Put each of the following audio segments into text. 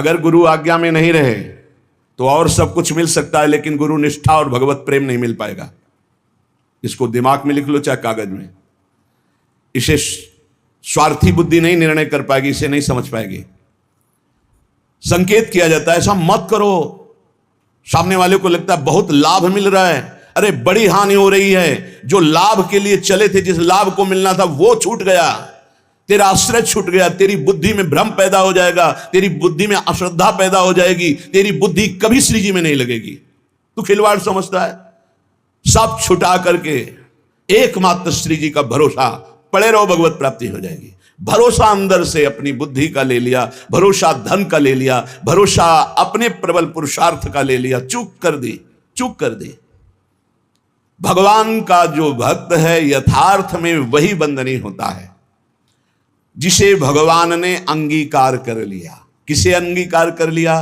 अगर गुरु आज्ञा में नहीं रहे तो और सब कुछ मिल सकता है, लेकिन गुरु निष्ठा और भगवत प्रेम नहीं मिल पाएगा। इसको दिमाग में लिख लो चाहे कागज में। इसे स्वार्थी बुद्धि नहीं निर्णय कर पाएगी, इसे नहीं समझ पाएगी। संकेत किया जाता है ऐसा मत करो। सामने वाले को लगता है बहुत लाभ मिल रहा है, अरे बड़ी हानि हो रही है। जो लाभ के लिए चले थे, जिस लाभ को मिलना था वो छूट गया, तेरा आश्रय छूट गया, तेरी बुद्धि में भ्रम पैदा हो जाएगा, तेरी बुद्धि में अश्रद्धा पैदा हो जाएगी, तेरी बुद्धि कभी श्री जी में नहीं लगेगी। तू खिलवाड़ समझता है। सब छुटा करके एकमात्र श्री जी का भरोसा पड़े रहो, भगवत प्राप्ति हो जाएगी। भरोसा अंदर से अपनी बुद्धि का ले लिया, भरोसा धन का ले लिया, भरोसा अपने प्रबल पुरुषार्थ का ले लिया, चूक कर दी। भगवान का जो भक्त है यथार्थ में वही बंधनी होता है जिसे भगवान ने अंगीकार कर लिया। किसे अंगीकार कर लिया?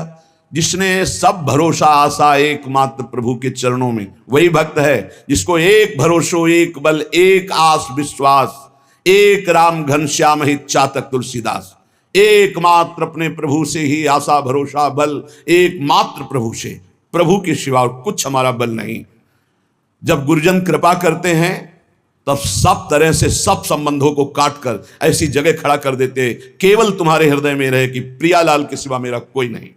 जिसने सब भरोसा आशा एकमात्र प्रभु के चरणों में, वही भक्त है जिसको एक भरोसो एक बल एक आस विश्वास, एक राम घनश्याम हित चातक तुलसीदास। एकमात्र अपने प्रभु से ही आशा भरोसा बल, एकमात्र प्रभु से, प्रभु के सिवा कुछ हमारा बल नहीं। जब गुरुजन कृपा करते हैं तब सब तरह से सब संबंधों को काटकर ऐसी जगह खड़ा कर देते, केवल तुम्हारे हृदय में रहे कि प्रियालाल के सिवा मेरा कोई नहीं।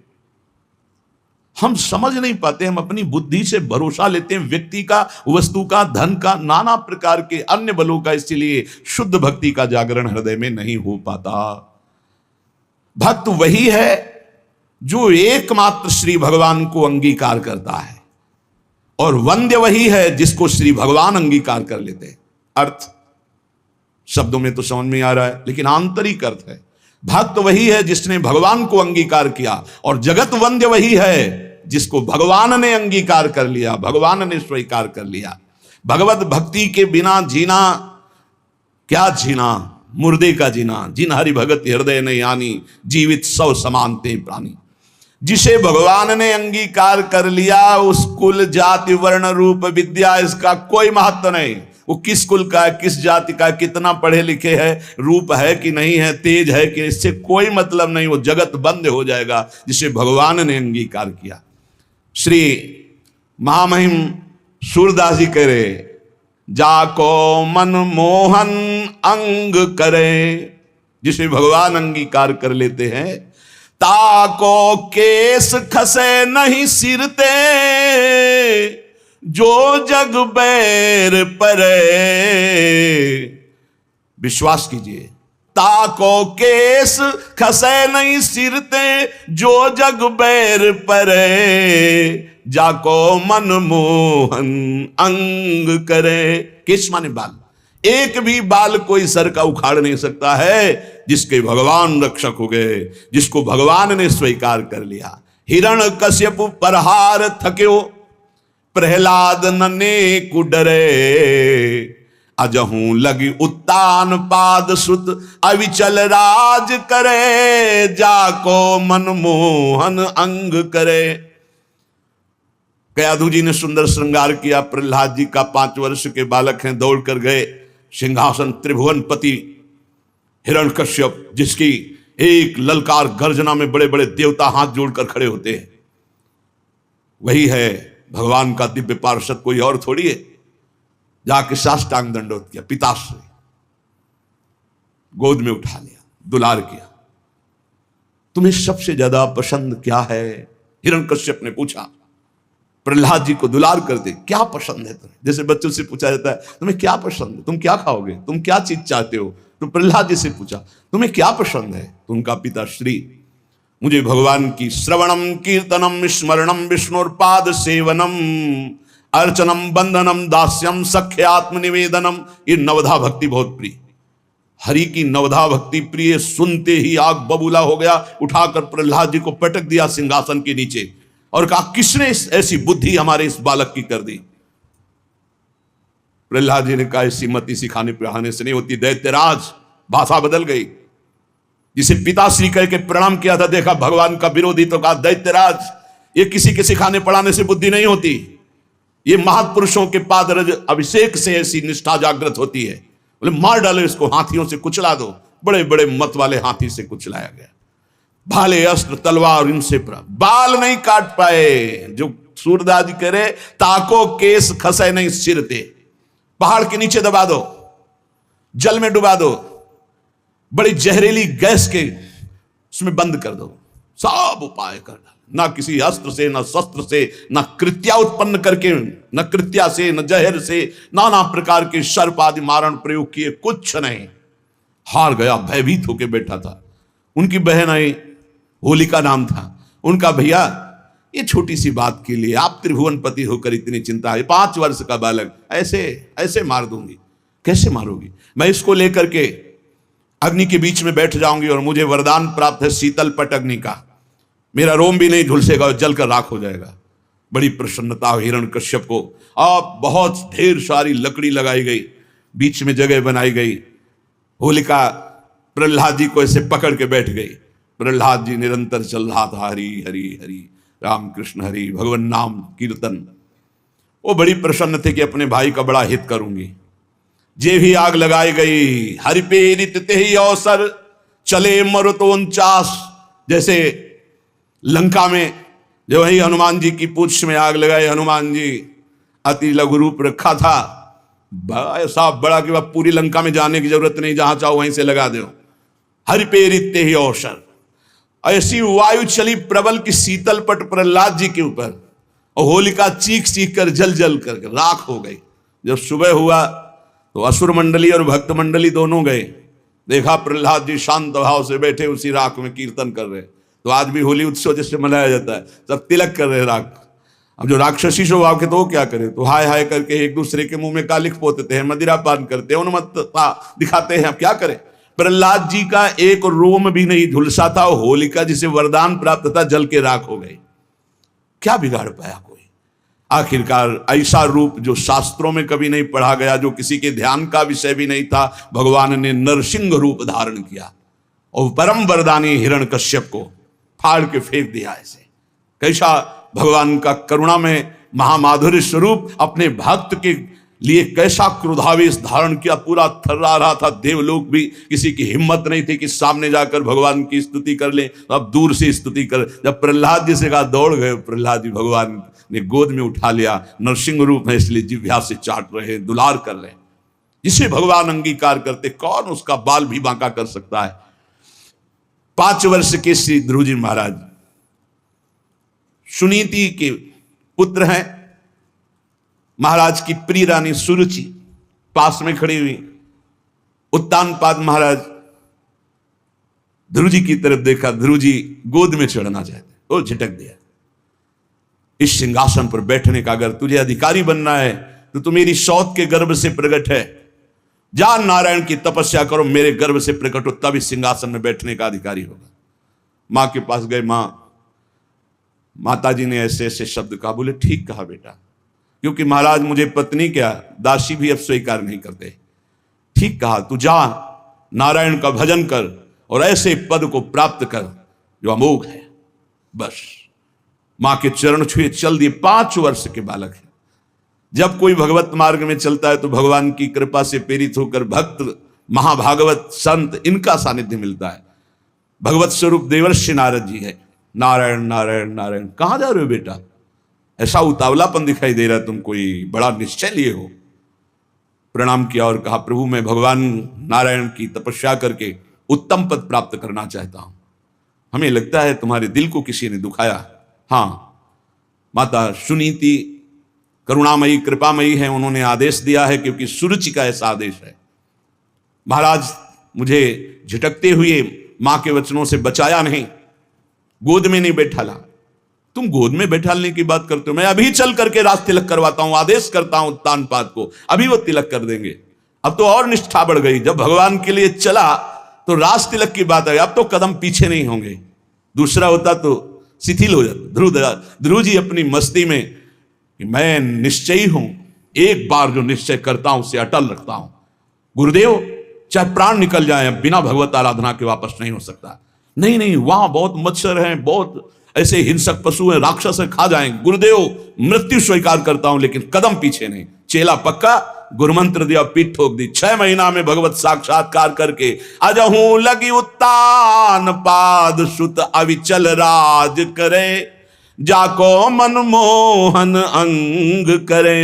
हम समझ नहीं पाते, हम अपनी बुद्धि से भरोसा लेते हैं व्यक्ति का, वस्तु का, धन का, नाना प्रकार के अन्य बलों का, इसलिए शुद्ध भक्ति का जागरण हृदय में नहीं हो पाता। भक्त वही है जो एकमात्र श्री भगवान को अंगीकार करता है, और वंद्य वही है जिसको श्री भगवान अंगीकार कर लेते हैं। अर्थ शब्दों में तो समझ में आ रहा है, लेकिन आंतरिक अर्थ है भक्त वही है जिसने भगवान को अंगीकार किया, और जगत वंद्य वही है जिसको भगवान ने अंगीकार कर लिया, भगवान ने स्वीकार कर लिया। भगवत भक्ति के बिना जीना क्या जीना, मुर्दे का जीना। जिन हरि भगत हृदय ने यानी, जीवित सौ समानते प्राणी। जिसे भगवान ने अंगीकार कर लिया उस कुल जाति वर्ण रूप विद्या इसका कोई महत्व नहीं। वो किस कुल का है, किस जाति का है, कितना पढ़े लिखे है, रूप है कि नहीं है, तेज है कि, इससे कोई मतलब नहीं। वो जगत बंद हो जाएगा जिसे भगवान ने अंगीकार किया। श्री महामहिम सूरदास जी कह रहे, जाको मन मोहन अंग करे। जिसे भगवान अंगीकार कर लेते हैं, ताको केस खसे नहीं सिरते, जो जग बैर परे। विश्वास कीजिए, ताको केस खसे नहीं सिरते, जो जग बैर परे। जाको मन मोहन अंग करे। केस माने बाल, एक भी बाल कोई सर का उखाड़ नहीं सकता है जिसके भगवान रक्षक हो गए, जिसको भगवान ने स्वीकार कर लिया। हिरण कश्यप परहार थक्यो, प्रहलाद नने कुडरे। अजहू लगी उत्तान पाद सुत, अविचल राज करे। जाको मन मोहन अंग करे। कयाधु जी ने सुंदर श्रृंगार किया। प्रहलाद जी का 5 वर्ष के बालक हैं, दौड़ कर गए सिंहासन त्रिभुवनपति हिरण्यकश्यप, जिसकी एक ललकार गर्जना में बड़े बड़े देवता हाथ जोड़कर खड़े होते हैं। वही है भगवान का दिव्य पार्षद, कोई और थोड़ी है। जाके साष्टांग दंडोत किया, पिताश्री गोद में उठा लिया, दुलार किया। तुम्हें सबसे ज्यादा पसंद क्या है? हिरण्यकश्यप ने पूछा। प्रहलाद जी को दुलार कर दे, क्या पसंद है तुम्हें? जैसे बच्चों से पूछा जाता है तुम्हें क्या पसंद है, तुम क्या खाओगे, तुम क्या चीज चाहते हो, तो प्रहलाद जी से पूछा तुम्हें क्या पसंद है? तो उनका पिता श्री, मुझे भगवान की श्रवणम कीर्तनम स्मरणम विष्णुर्पाद सेवनम अर्चनम बंदनम दास्यम सख्य आत्मनिवेदनम, ये नवधा भक्ति बहुत प्रिय। हरि की नवधा भक्ति प्रिय सुनते ही आग बबूला हो गया। उठाकर प्रहलाद जी को पटक दिया सिंहासन के नीचे और कहा किसने ऐसी बुद्धि हमारे इस बालक की कर दी? प्रहलाद जी ने कहा ऐसी मति सिखाने पढ़ाने से नहीं होती दैत्यराज। भाषा बदल गई। जिसे पिताश्री कह के प्रणाम किया था, देखा भगवान का विरोधी, तो कहा दैत्यराज, ये किसी के सिखाने पढ़ाने से बुद्धि नहीं होती, ये महापुरुषों के पादरज अभिषेक से ऐसी निष्ठा जागृत होती है। बोले मार डालो इसको, हाथियों से कुचला दो। बड़े बड़े मत वाले हाथी से कुचलाया गया। भाले अस्त्र तलवार इनसे बाल नहीं काट पाए। जो सूरदास करे ताको केस खसे नहीं सिर ते, पहाड़ के नीचे दबा दो, जल में डुबा दो, बड़ी जहरीली गैस के उसमें बंद कर दो, सब उपाय कर डाल। ना किसी अस्त्र से, ना शस्त्र से, ना कृत्या उत्पन्न करके, न कृत्या से, न जहर से, नाना प्रकार के सर्प आदि मारण प्रयोग किए, कुछ नहीं। हार गया, भयभीत होके बैठा था। उनकी बहन आई, होलिका नाम था उनका। भैया ये छोटी सी बात के लिए आप त्रिभुवनपति होकर इतनी चिंता है, 5 वर्ष का बालक ऐसे ऐसे मार दूंगी। कैसे मारोगी? मैं इसको लेकर के अग्नि के बीच में बैठ जाऊंगी और मुझे वरदान प्राप्त है शीतल पट अग्नि का, मेरा रोम भी नहीं झुलसेगा और जलकर राख हो जाएगा। बड़ी प्रसन्नता हिरण्यकश्यप को। अब बहुत ढेर सारी लकड़ी लगाई गई, बीच में जगह बनाई गई। होलिका प्रहलाद जी को ऐसे पकड़ के बैठ गई। प्रहलाद जी निरंतर चल रहा था, हरि हरि हरि राम कृष्ण हरि, भगवान नाम कीर्तन। वो बड़ी प्रसन्न थे कि अपने भाई का बड़ा हित करूंगी। जे भी आग लगाई गई, हरि प्रेरित ते ही अवसर चले मरुतो 49। जैसे लंका में जो वही हनुमान जी की पूंछ में आग लगाए, हनुमान जी अति लघु रूप रखा था, ऐसा बड़ा कि वह पूरी लंका में जाने की जरूरत नहीं, जहां चाहो वहीं से लगा दो। हरि प्रेरित ते ही अवसर। ऐसी वायु चली प्रबल की शीतल पट प्रहलाद जी के ऊपर, और होलिका चीख चीख कर जल जल कर राख हो गई। जब सुबह हुआ तो असुर मंडली और भक्त मंडली दोनों गए, देखा प्रहलाद जी शांत भाव से बैठे उसी राख में कीर्तन कर रहे। तो आज भी होली उत्सव जैसे मनाया जाता है, सब तिलक कर रहे राख। अब जो राक्षसी स्वभाव के तो वो क्या करे, तो हाय हाय करके एक दूसरे के मुंह में कालिख पोतते हैं, मदिरा पान करते हैं, उन्मत्तता दिखाते हैं। अब क्या करें? प्रहलाद जी का एक रोम भी नहीं झुलसा था। होलिका जिसे वरदान प्राप्त था जल के राख हो गई। क्या बिगाड़ पाया कोई? आखिरकार ऐसा रूप जो शास्त्रों में कभी नहीं पढ़ा गया, जो किसी के ध्यान का विषय भी नहीं था, भगवान ने नरसिंह रूप धारण किया और परम वरदानी हिरण्यकश्यप को फाड़ के फेंक दिया। ऐसे कैसा भगवान का करुणा में महामाधुर्य स्वरूप अपने भक्त के लिए कैसा क्रोधावेश धारण किया, पूरा थर्रा रहा था। देवलोक भी किसी की हिम्मत नहीं थी कि सामने जाकर भगवान की स्तुति कर ले, तो अब दूर से स्तुति कर। जब प्रहलाद जी से कहा, दौड़ गए प्रहलाद जी, भगवान ने गोद में उठा लिया। नरसिंह रूप है इसलिए जिह्वा से चाट रहे, दुलार कर रहे। जिसे भगवान अंगीकार करते, कौन उसका बाल भी बांका कर सकता है? 5 वर्ष के श्री ध्रुव जी महाराज सुनीति के पुत्र हैं। महाराज की प्रिय रानी सुरुचि पास में खड़ी हुई। उत्तानपाद महाराज ध्रुव जी की तरफ देखा, ध्रुव जी गोद में चढ़ना चाहते, वो झटक दिया। इस सिंहासन पर बैठने का अगर तुझे अधिकारी बनना है तो तू मेरी सौत के गर्भ से प्रकट है, जा नारायण की तपस्या करो, मेरे गर्भ से प्रकट हो, तब इस सिंहासन में बैठने का अधिकारी होगा। मां के पास गए। माता जी ने ऐसे ऐसे शब्द कहा। बोले ठीक कहा बेटा, क्योंकि महाराज मुझे पत्नी क्या दासी भी अब स्वीकार नहीं करते। ठीक कहा, तू जा नारायण का भजन कर और ऐसे पद को प्राप्त कर जो अमोघ है। बस मां के चरण छुए चल दिए। 5 वर्ष के बालक है। जब कोई भगवत मार्ग में चलता है तो भगवान की कृपा से प्रेरित होकर भक्त, महाभागवत, संत, इनका सानिध्य मिलता है। भगवत स्वरूप देवर्षि नारद जी है। नारायण नारायण नारायण। कहां जा रहे हो बेटा? ऐसा उतावलापन दिखाई दे रहा है, तुम कोई बड़ा निश्चय लिए हो। प्रणाम किया और कहा, प्रभु मैं भगवान नारायण की तपस्या करके उत्तम पद प्राप्त करना चाहता हूं। हमें लगता है तुम्हारे दिल को किसी ने दुखाया। हाँ, माता सुनीति करुणामयी कृपामयी है, उन्होंने आदेश दिया है, क्योंकि सुरुचि का ऐसा आदेश है। महाराज मुझे झटकते हुए मां के वचनों से बचाया नहीं, गोद में नहीं बैठाला। तुम गोद में बैठालने की बात करते हो? मैं अभी चल करके राज तिलक करवाता हूं, आदेश करता हूं उत्तानपाद को, अभी वो तिलक कर देंगे। अब तो और निष्ठा बढ़ गई। जब भगवान के लिए चला तो राज तिलक की बात है, अब तो कदम पीछे नहीं होंगे। दूसरा होता तो शिथिल हो जाता। ध्रुव जी अपनी मस्ती में कि मैं निश्चयी हूं, एक बार जो निश्चय करता हूं उसे अटल रखता हूं। गुरुदेव चाहे प्राण निकल जाए, बिना भगवत आराधना के वापस नहीं हो सकता। नहीं नहीं, वहां बहुत मच्छर हैं, बहुत ऐसे हिंसक पशु हैं, राक्षस हैं, खा जाएंगे। गुरुदेव मृत्यु स्वीकार करता हूं, लेकिन कदम पीछे नहीं। चेला पक्का, गुरुमंत्र दिया, पीठ ठोक दी। 6 महीना में भगवत साक्षात्कार करके अजहू लगी उत्तान पाद सुत अविचल राज करे, जाको मनमोहन अंग करे।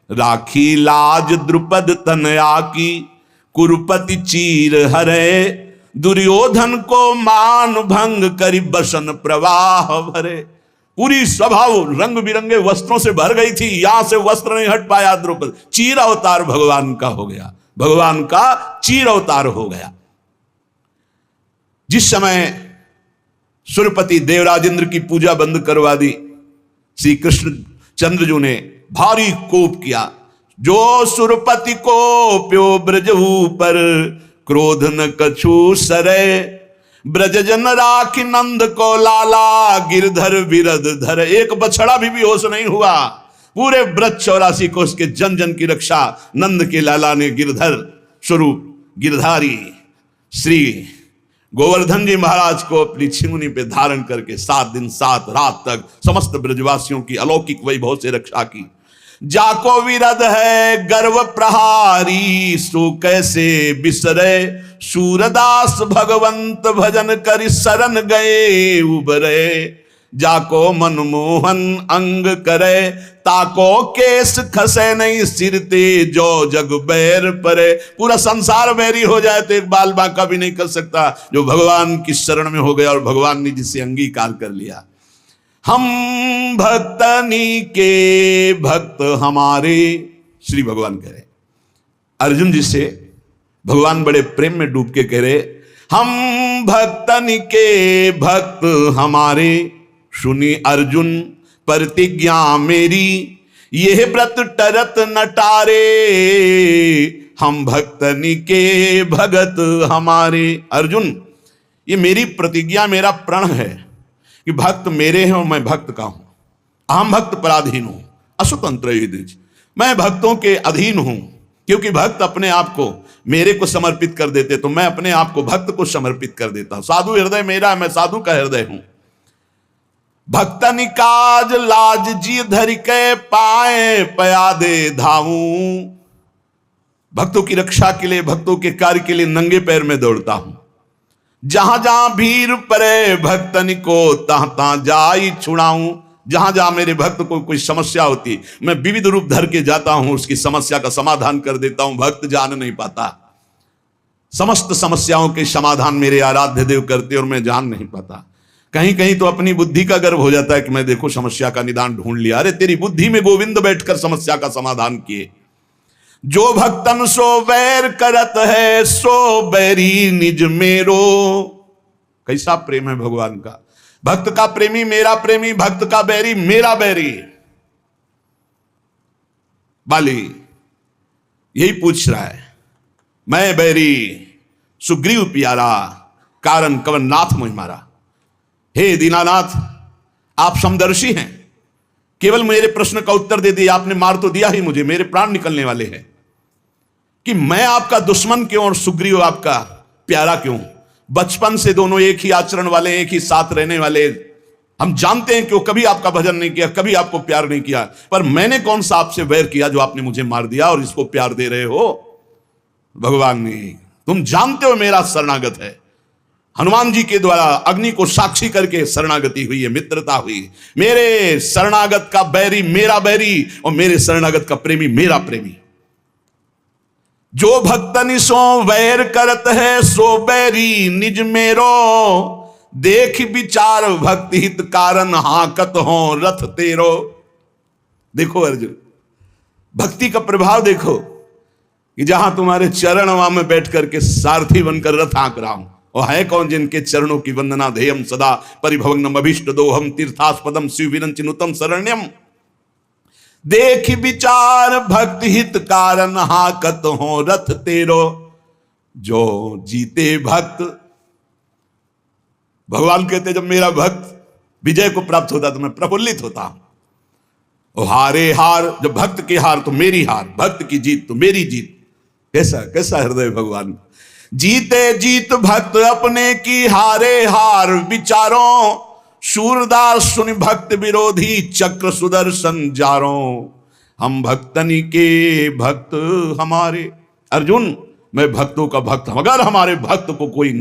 राखी लाज द्रुपद तनया की, कुरुपति चीर हरे। दुर्योधन को मान भंग करी, बसन प्रवाह भरे। पूरी स्वभाव रंग बिरंगे वस्त्रों से भर गई थी, यहां से वस्त्र नहीं हट पाया द्रुपद। चीर अवतार भगवान का हो गया, भगवान का चीर अवतार हो गया। जिस समय सुरपति देवराज इंद्र की पूजा बंद करवा दी, श्री कृष्ण चंद्रजू ने भारी कोप किया। जो सुरपति को प्यो ब्रजहू पर, क्रोध न कछु सरे। ब्रज जन राखी नंद को लाला, गिरधर विरद धर। एक बछड़ा भी बेहोश नहीं हुआ। पूरे ब्रज 84 को उसके जन जन की रक्षा नंद के लाला ने गिरधर स्वरूप गिरधारी श्री गोवर्धन जी महाराज को अपनी छिमुनी पे धारण करके 7 दिन 7 रात तक समस्त ब्रजवासियों की अलौकिक वैभव से रक्षा की। जाको विरद है गर्व प्रहारी, सो कैसे बिसरे। सूरदास भगवंत भजन कर शरण गए उबरे। जाको मनमोहन अंग करे, ताको केस खसे नहीं सिरते। जो जग बैर परे, पूरा संसार बैरी हो जाए तो एक बाल बांका भी नहीं कर सकता जो भगवान की शरण में हो गया और भगवान ने जिसे अंगीकार कर लिया। हम भक्तनी के भक्त हमारे, श्री भगवान कह रहे। अर्जुन जी से भगवान बड़े प्रेम में डूब के कह रहे, हम भक्तनी के भक्त हमारे। सुनी अर्जुन प्रतिज्ञा मेरी, यह व्रत टरत नटारे। हम भक्तनी के भगत हमारे। अर्जुन, ये मेरी प्रतिज्ञा, मेरा प्रण है कि भक्त मेरे हैं और मैं भक्त का हूं। अहम भक्त पराधीन हूं, असुतंत्र युधिष्ठिर। मैं भक्तों के अधीन हूं, क्योंकि भक्त अपने आप को मेरे को समर्पित कर देते, तो मैं अपने आप को भक्त को समर्पित कर देता हूं। साधु हृदय मेरा, मैं साधु का हृदय हूं। भक्तनि काज लाज जी धरि के पाए, पयादे धाऊं। भक्तों की रक्षा के लिए, भक्तों के कार्य के लिए नंगे पैर में दौड़ता हूं। जहां जहां भीड़ परे भक्तनि को, तहां तहां जाई छुड़ाऊं। जहां जहां मेरे भक्त को कोई समस्या होती, मैं विविध रूप धर के जाता हूं, उसकी समस्या का समाधान कर देता हूं। भक्त जान नहीं पाता, समस्त समस्याओं के समाधान मेरे आराध्य देव करते और मैं जान नहीं पाता। कहीं कहीं तो अपनी बुद्धि का गर्व हो जाता है कि मैं देखो समस्या का निदान ढूंढ लिया। अरे तेरी बुद्धि में गोविंद बैठकर समस्या का समाधान किए। जो भक्तन सो बैर करत है, सो बैरी निज मेरो। कैसा प्रेम है भगवान का। भक्त का प्रेमी मेरा प्रेमी, भक्त का बैरी मेरा बैरी। बाली यही पूछ रहा है, मैं बैरी सुग्रीव प्यारा, कारण कवन नाथ मुझ मारा। हे दीनानाथ, आप समदर्शी हैं, केवल मेरे प्रश्न का उत्तर दे दिया आपने। मार तो दिया ही मुझे, मेरे प्राण निकलने वाले हैं, कि मैं आपका दुश्मन क्यों और सुग्रीव आपका प्यारा क्यों। बचपन से दोनों एक ही आचरण वाले, एक ही साथ रहने वाले। हम जानते हैं कि वो कभी आपका भजन नहीं किया, कभी आपको प्यार नहीं किया, पर मैंने कौन सा आपसे वैर किया जो आपने मुझे मार दिया और इसको प्यार दे रहे हो। भगवान ने, तुम जानते हो मेरा शरणागत है। हनुमान जी के द्वारा अग्नि को साक्षी करके शरणागति हुई है, मित्रता हुई। मेरे शरणागत का बैरी मेरा बैरी और मेरे शरणागत का प्रेमी मेरा प्रेमी। जो भक्तनि सो वैर करत है, सो बैरी निज मेरो। देख विचार भक्ति हित कारण, हाकत हो रथ तेरो। देखो अर्जुन, भक्ति का प्रभाव देखो कि जहां तुम्हारे चरण वहां में बैठ करके सारथी बनकर रथ हाँक रहा हूं। और है कौन जिनके चरणों की वंदना ध्येयम सदा परिभवनम अभीष्ट दोहम तीर्थास्पदम शिव विरंचिनुतम शरण्यम। देख विचार भक्ति हित कारण, हाकत हो रथ तेरो। जो जीते भक्त, भगवान कहते जब मेरा भक्त विजय को प्राप्त होता तो मैं प्रफुल्लित होता हूं। और हारे हार, जब भक्त की हार तो मेरी हार, भक्त की जीत तो मेरी जीत। कैसा कैसा हृदय भगवान। जीते जीत भक्त अपने की, हारे हार विचारों। सूरदास सुनि भक्त विरोधी, चक्र सुदर्शन जारों। हम भक्तनी के भक्त हमारे। अर्जुन, मैं भक्तों का भक्त हूं। अगर हमारे भक्त को कोई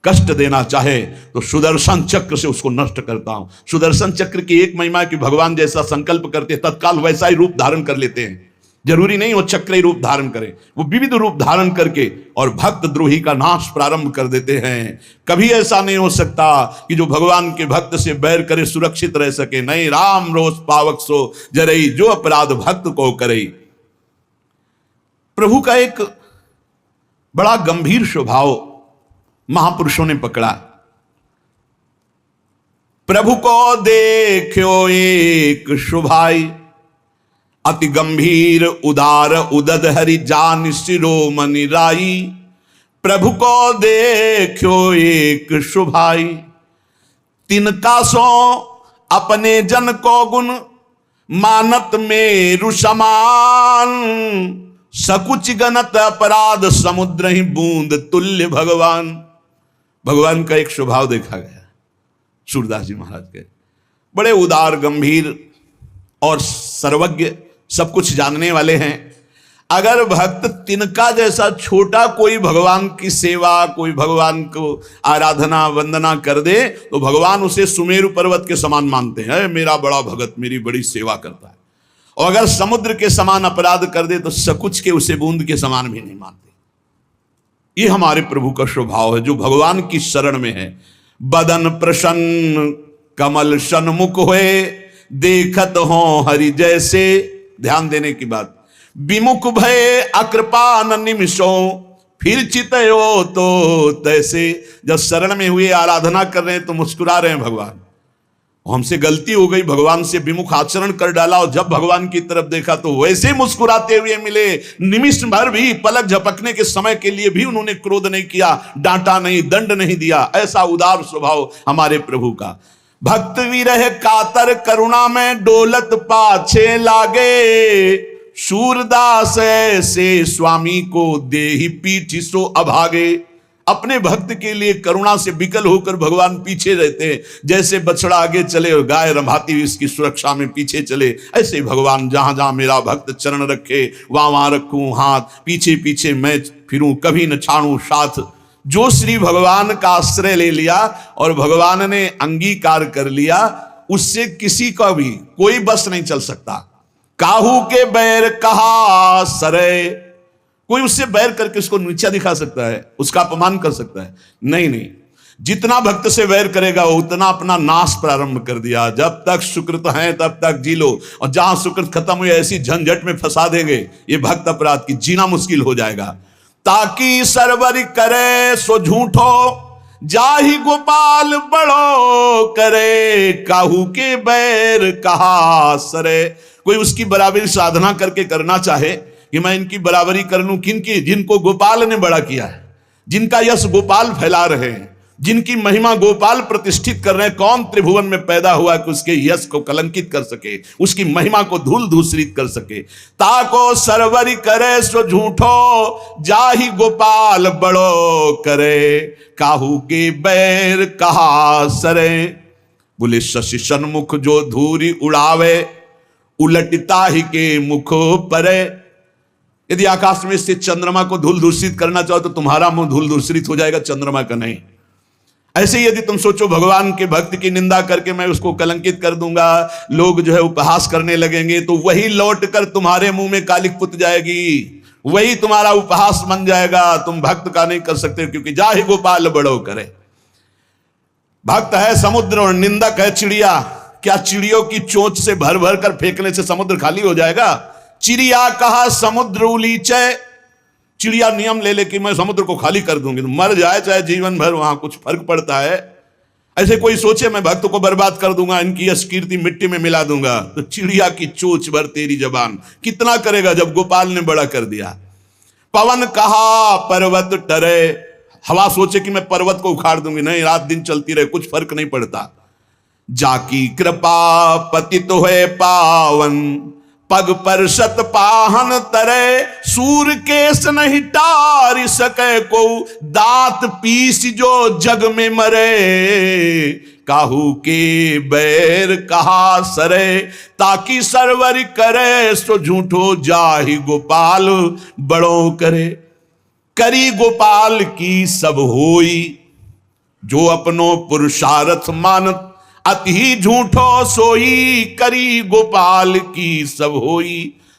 कष्ट देना चाहे तो सुदर्शन चक्र से उसको नष्ट करता हूं। सुदर्शन चक्र की एक महिमा कि भगवान जैसा संकल्प करते तत्काल वैसा ही रूप धारण कर लेते हैं। जरूरी नहीं वो चक्र ही रूप धारण करें, वो विविध रूप धारण करके और भक्त द्रोही का नाश प्रारंभ कर देते हैं। कभी ऐसा नहीं हो सकता कि जो भगवान के भक्त से बैर करे सुरक्षित रह सके। नहीं, राम रोष पावक सो जरई, जो अपराध भक्त को करे। प्रभु का एक बड़ा गंभीर स्वभाव महापुरुषों ने पकड़ा। प्रभु को देखो एक शुभाई, अति गंभीर उदार उदद हरि जान शिरोमणि राई। प्रभु को देखो एक शुभाई, तिनका सो अपने जन को गुण मानत मेरु समान। सकुच गणत अपराध समुद्र ही बूंद तुल्य भगवान। भगवान का एक स्वभाव देखा गया सूरदास जी महाराज के, बड़े उदार गंभीर और सर्वज्ञ, सब कुछ जानने वाले हैं। अगर भक्त तिनका जैसा छोटा कोई भगवान की सेवा, कोई भगवान को आराधना वंदना कर दे तो भगवान उसे सुमेरु पर्वत के समान मानते हैं। मेरा बड़ा भगत मेरी बड़ी सेवा करता है। और अगर समुद्र के समान अपराध कर दे तो सकुच के उसे बूंद के समान भी नहीं मानते। ये हमारे प्रभु का स्वभाव है जो भगवान की शरण में है। बदन प्रसन्न कमल सन्मुख हुए, देखत हो हरि जैसे। ध्यान देने की बात, विमुख भय अकृपान निमिषो, फिर चितयो तो तैसे। जब शरण में हुए आराधना कर रहे हैं तो मुस्कुरा रहे हैं भगवान। हमसे गलती हो गई, भगवान से विमुख आचरण कर डाला, और जब भगवान की तरफ देखा तो वैसे मुस्कुराते हुए मिले। निमिष भर भी, पलक झपकने के समय के लिए भी उन्होंने क्रोध नहीं किया, डांटा नहीं, दंड नहीं दिया। ऐसा उदार स्वभाव हमारे प्रभु का। भक्त विरह कातर करुणा में डोलत पाछे लागे, सूरदास से स्वामी को देहि पीठ सो अभागे। अपने भक्त के लिए करुणा से विकल होकर भगवान पीछे रहते हैं। जैसे बछड़ा आगे चले और गाय रंभाती हुई इसकी सुरक्षा में पीछे चले, ऐसे भगवान जहां जहां मेरा भक्त चरण रखे वहां वहां रखूं हाथ, पीछे पीछे मैं फिरूं, कभी न छाड़ूं साथ। जो श्री भगवान का आश्रय ले लिया और भगवान ने अंगीकार कर लिया, उससे किसी का भी कोई बस नहीं चल सकता। काहू के बैर कहा सरे, कोई उससे बैर करके उसको नीचा दिखा सकता है, उसका अपमान कर सकता है? नहीं नहीं, जितना भक्त से वैर करेगा उतना अपना नाश प्रारंभ कर दिया। जब तक सुकृत है तब तक जी लो, और जहां सुकृत खत्म हुई ऐसी झंझट में फंसा देंगे ये भक्त अपराध की, जीना मुश्किल हो जाएगा। ताकि सरवर करे सो झूठो, जाहि गोपाल बड़ो करे, काहू के बैर कहा सरे। कोई उसकी बराबरी साधना करके करना चाहे कि मैं इनकी बराबरी कर लूं, किनकी? जिनको गोपाल ने बड़ा किया है, जिनका यश गोपाल फैला रहे हैं, जिनकी महिमा गोपाल प्रतिष्ठित कर रहे हैं। कौन त्रिभुवन में पैदा हुआ कि उसके यश को कलंकित कर सके, उसकी महिमा को धूल धूसरित कर सके। ताको सरवरी करे सो झूठो, जाहि गोपाल बड़ो करे, काहू के बैर कहा सरे। बोले शशि सन्मुख जो धूरी उड़ावे, उलटता ही के मुख परे। यदि आकाश में स्थित चंद्रमा को धूल दूषित करना चाहो तो तुम्हारा मुंह धूल दूषित हो जाएगा, चंद्रमा का नहीं। ऐसे ही यदि तुम सोचो भगवान के भक्त की निंदा करके मैं उसको कलंकित कर दूंगा, लोग जो है उपहास करने लगेंगे, तो वही लौट कर तुम्हारे मुंह में कालिक पुत जाएगी, वही तुम्हारा उपहास बन जाएगा। तुम भक्त का नहीं कर सकते, क्योंकि जाहि गोपाल बड़ो करे। भक्त है समुद्र और निंदक है चिड़िया। क्या चिड़ियों की चोंच से भर भर कर फेंकने से समुद्र खाली हो जाएगा? चिड़िया कहा समुद्र उलीचे, चिड़िया नियम ले ले कि मैं समुद्र को खाली कर दूंगी, तो मर जाए चाहे जीवन भर, वहां कुछ फर्क पड़ता है? ऐसे कोई सोचे मैं भक्त को बर्बाद कर दूंगा, इनकी यश कीर्ति मिट्टी में मिला दूंगा, तो चिड़िया की चोंच भर तेरी जबान कितना करेगा जब गोपाल ने बड़ा कर दिया। पवन कहा पर्वत टरे, हवा सोचे कि मैं पर्वत को उखाड़ दूंगी, नहीं, रात दिन चलती रहे, कुछ फर्क नहीं पड़ता। जाकी कृपा पतित है पावन, पग पर सत पाहन तरे, सूर केस नहीं टार सके को, दांत पीस जो जग में मरे, काहू के बैर कहा सरे, ताकि सरवर करे सो झूठो जाहि गोपाल बड़ो करे। करी गोपाल की सब होई, जो अपनो पुरुषार्थ मानत अति झूठो सोई। करी गोपाल की सब होई,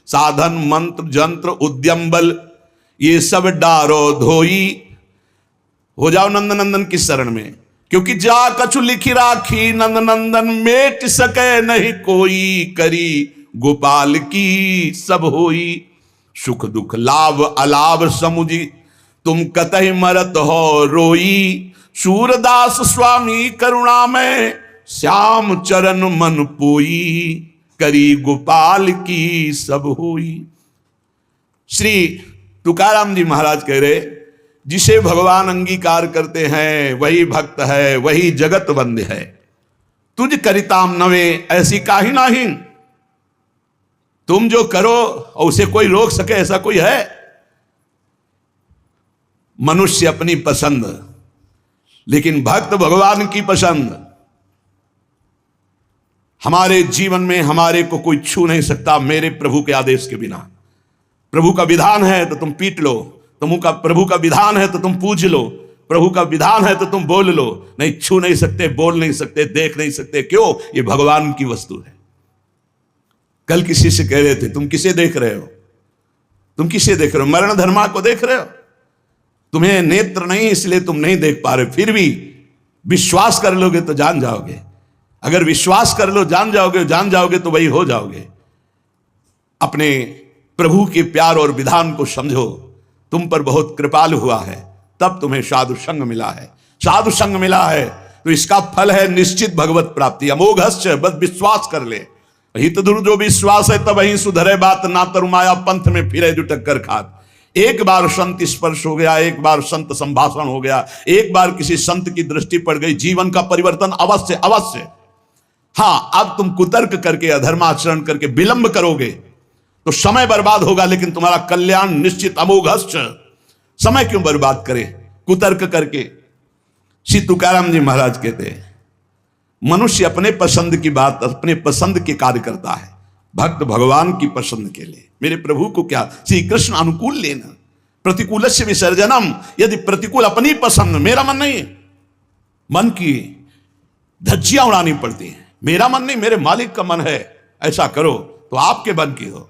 साधन मंत्र जंत्र उद्यम बल ये सब डारो धोई। हो जाओ नंद नंदन की शरण में, क्योंकि जा कछु लिखी राखी, नंद नंदन मेट सके नहीं कोई। करी गोपाल की सब होई, सुख दुख लाभ अलाभ समुझी, तुम कतहि मरत हो रोई। सूरदास स्वामी करुणा में श्याम चरण मन पोई। करी गोपाल की सब होई। श्री तुकाराम जी महाराज कह रहे, जिसे भगवान अंगीकार करते हैं वही भक्त है, वही जगत वंद्य है। तुझ करिताम नवे ऐसी काहि नाही, तुम जो करो और उसे कोई रोक सके ऐसा कोई है? मनुष्य अपनी पसंद, लेकिन भक्त भगवान की पसंद। हमारे जीवन में हमारे को कोई छू नहीं सकता मेरे प्रभु के आदेश के बिना। प्रभु का विधान है तो तुम पीट लो, प्रभु का विधान है तो तुम पूज लो, प्रभु का विधान है तो तुम बोल लो, नहीं छू नहीं सकते, बोल नहीं सकते, देख नहीं सकते। क्यों? ये भगवान की वस्तु है। कल किसी से कह रहे थे, तुम किसे देख रहे हो? तुम किसे देख रहे हो? मरण धर्मा को देख रहे हो? तुम्हें नेत्र नहीं इसलिए तुम नहीं देख पा रहे, फिर भी विश्वास कर लोगे तो जान जाओगे। अगर विश्वास कर लो जान जाओगे तो वही हो जाओगे। अपने प्रभु के प्यार और विधान को समझो। तुम पर बहुत कृपालु हुआ है, तब तुम्हें साधु संग मिला है। साधु संग मिला है तो इसका फल है निश्चित भगवत प्राप्ति। अमोघस्य, बस विश्वास कर ले। हित दुर जो विश्वास है तब वहीं सुधरे बात, ना तरुमाया पंथ में फिरे जो टक्कर खात। एक बार संत स्पर्श हो गया, एक बार संत संभाषण हो गया, एक बार किसी संत की दृष्टि पड़ गई, जीवन का परिवर्तन अवश्य अवश्य। हाँ, अब तुम कुतर्क करके अधर्माचरण करके विलंब करोगे तो समय बर्बाद होगा, लेकिन तुम्हारा कल्याण निश्चित अमोघस्य। समय क्यों बर्बाद करे कुतर्क करके? श्री तुकाराम जी महाराज कहते हैं, मनुष्य अपने पसंद की बात, अपने पसंद के कार्य करता है, भक्त भगवान की पसंद के लिए। मेरे प्रभु को क्या श्री कृष्ण अनुकूल लेना, प्रतिकूलस्य विसर्जनम। यदि प्रतिकूल अपनी पसंद, मेरा मन नहीं, मन की धज्जियां उड़ानी पड़ती हैं। मेरा मन नहीं, मेरे मालिक का मन है, ऐसा करो तो आपके मन की हो।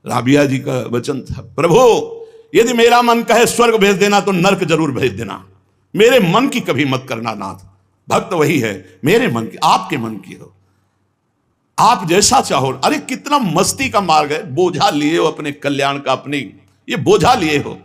राबिया जी का वचन था, प्रभु यदि मेरा मन कहे स्वर्ग भेज देना तो नरक जरूर भेज देना, मेरे मन की कभी मत करना नाथ। भक्त वही है, मेरे मन की, आपके मन की हो, आप जैसा चाहो। अरे कितना मस्ती का मार्ग है, बोझा लिए हो अपने कल्याण का, अपनी ये बोझा लिए हो।